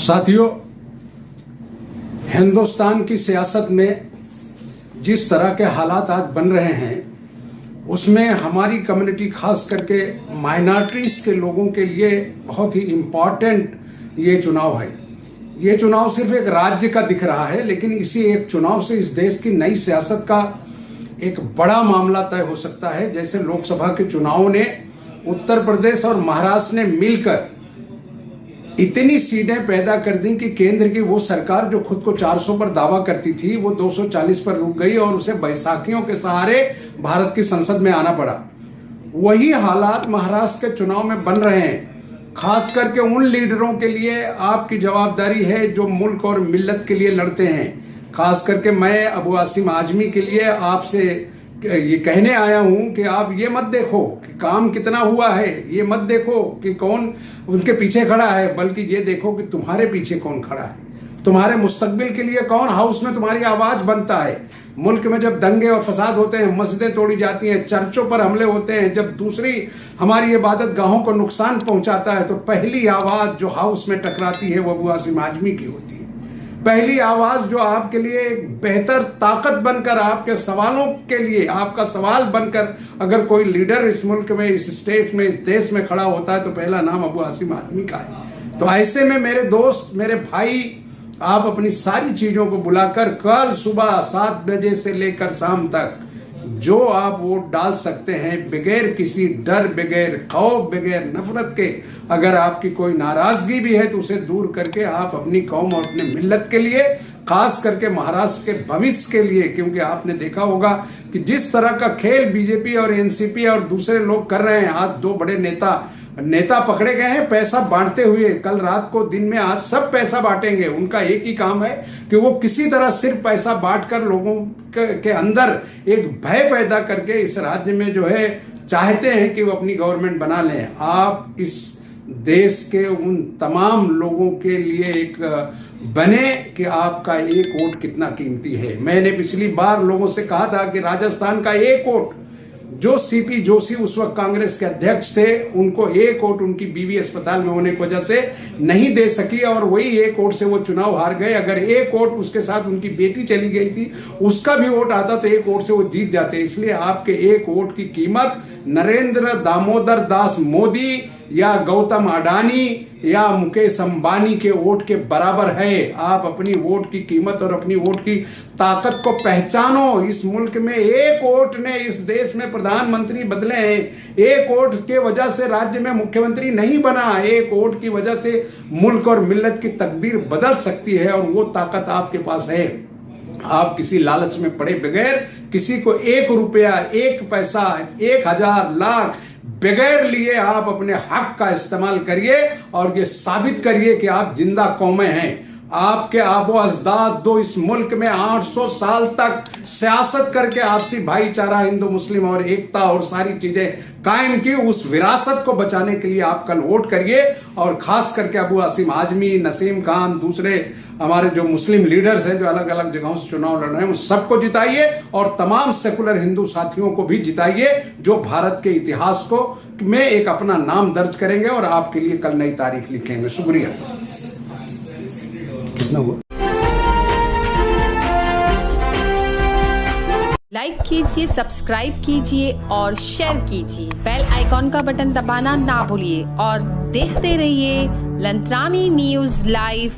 साथियों, हिंदुस्तान की सियासत में जिस तरह के हालात आज बन रहे हैं उसमें हमारी कम्युनिटी खास करके माइनॉरिटीज के लोगों के लिए बहुत ही इम्पॉर्टेंट ये चुनाव है। ये चुनाव सिर्फ एक राज्य का दिख रहा है, लेकिन इसी एक चुनाव से इस देश की नई सियासत का एक बड़ा मामला तय हो सकता है। जैसे लोकसभा के चुनावों ने उत्तर प्रदेश और महाराष्ट्र ने मिलकर इतनी सीटें पैदा कर दी कि केंद्र की वो सरकार जो खुद को 400 पर दावा करती थी वो 240 पर रुक गई और उसे बैसाखियों के सहारे भारत की संसद में आना पड़ा। वही हालात महाराष्ट्र के चुनाव में बन रहे हैं। खास करके उन लीडरों के लिए आपकी जवाबदारी है जो मुल्क और मिल्लत के लिए लड़ते हैं। खास करके मैं अबू आसिम आजमी के लिए आपसे ये कहने आया हूं कि आप ये मत देखो कि काम कितना हुआ है, ये मत देखो कि कौन उनके पीछे खड़ा है, बल्कि ये देखो कि तुम्हारे पीछे कौन खड़ा है, तुम्हारे मुस्तकबिल के लिए कौन हाउस में तुम्हारी आवाज बनता है। मुल्क में जब दंगे और फसाद होते हैं, मस्जिदें तोड़ी जाती हैं, चर्चों पर हमले होते हैं, जब दूसरी हमारी इबादत गाहों को नुकसान पहुंचाता है, तो पहली आवाज जो हाउस में टकराती है वो अबू आसिम आजमी की होती है। पहली आवाज जो आपके लिए एक बेहतर ताकत बनकर, आपके सवालों के लिए आपका सवाल बनकर अगर कोई लीडर इस मुल्क में, इस स्टेट में, इस देश में खड़ा होता है तो पहला नाम अबू आसिम आजमी का है। तो ऐसे में मेरे दोस्त, मेरे भाई, आप अपनी सारी चीजों को बुलाकर कल सुबह 7 बजे से लेकर शाम तक जो आप वोट डाल सकते हैं, बगैर किसी डर, बगैर खौफ, बगैर नफरत के, अगर आपकी कोई नाराजगी भी है तो उसे दूर करके आप अपनी कौम और अपने मिल्लत के लिए, खास करके महाराष्ट्र के भविष्य के लिए, क्योंकि आपने देखा होगा कि जिस तरह का खेल बीजेपी और एनसीपी और दूसरे लोग कर रहे हैं। आज 2 बड़े नेता पकड़े गए हैं पैसा बांटते हुए। कल रात को, दिन में, आज सब पैसा बांटेंगे। उनका एक ही काम है कि वो किसी तरह सिर्फ पैसा बांटकर लोगों के अंदर एक भय पैदा करके इस राज्य में जो है चाहते हैं कि वो अपनी गवर्नमेंट बना लें। आप इस देश के उन तमाम लोगों के लिए एक बने कि आपका एक वोट कितना कीमती है। मैंने पिछली बार लोगों से कहा था कि राजस्थान का एक वोट, जो सीपी जोशी उस वक्त कांग्रेस के अध्यक्ष थे, उनको एक वोट उनकी बीवी अस्पताल में होने की वजह से नहीं दे सकी और वही एक वोट से वो चुनाव हार गए। अगर एक वोट उसके साथ उनकी बेटी चली गई थी, उसका भी वोट आता तो एक वोट से वो जीत जाते। इसलिए आपके एक वोट की कीमत नरेंद्र दामोदर दास मोदी या गौतम अडानी या मुकेश अंबानी के वोट के बराबर है। आप अपनी वोट की कीमत और अपनी वोट की ताकत को पहचानो। इस मुल्क में एक वोट ने इस देश में प्रधानमंत्री बदले हैं। एक वोट के वजह से राज्य में मुख्यमंत्री नहीं बना। एक वोट की वजह से मुल्क और मिल्लत की तकदीर बदल सकती है और वो ताकत आपके पास है। आप किसी लालच में पड़े बगैर किसी को 1 रुपया, 1 पैसा, 1000 लाख बगैर लिए आप अपने हक का इस्तेमाल करिए और ये साबित करिए कि आप जिंदा कौमें हैं। आपके आबो अजदाद दो इस मुल्क में 800 साल तक सियासत करके आपसी भाईचारा, हिंदू मुस्लिम और एकता और सारी चीजें कायम की। उस विरासत को बचाने के लिए आप कल वोट करिए और खास करके अबू आसिम आजमी, नसीम खान, दूसरे हमारे जो मुस्लिम लीडर्स हैं जो अलग अलग जगहों से चुनाव लड़ रहे हैं, उन सबको जिताइए और तमाम सेकुलर हिंदू साथियों को भी जिताइए जो भारत के इतिहास को में एक अपना नाम दर्ज करेंगे और आपके लिए कल नई तारीख लिखेंगे। शुक्रिया। लाइक कीजिए, सब्सक्राइब कीजिए और शेयर कीजिए। बेल आइकॉन का बटन दबाना ना भूलिए और देखते रहिए लंत्रानी न्यूज़ लाइव।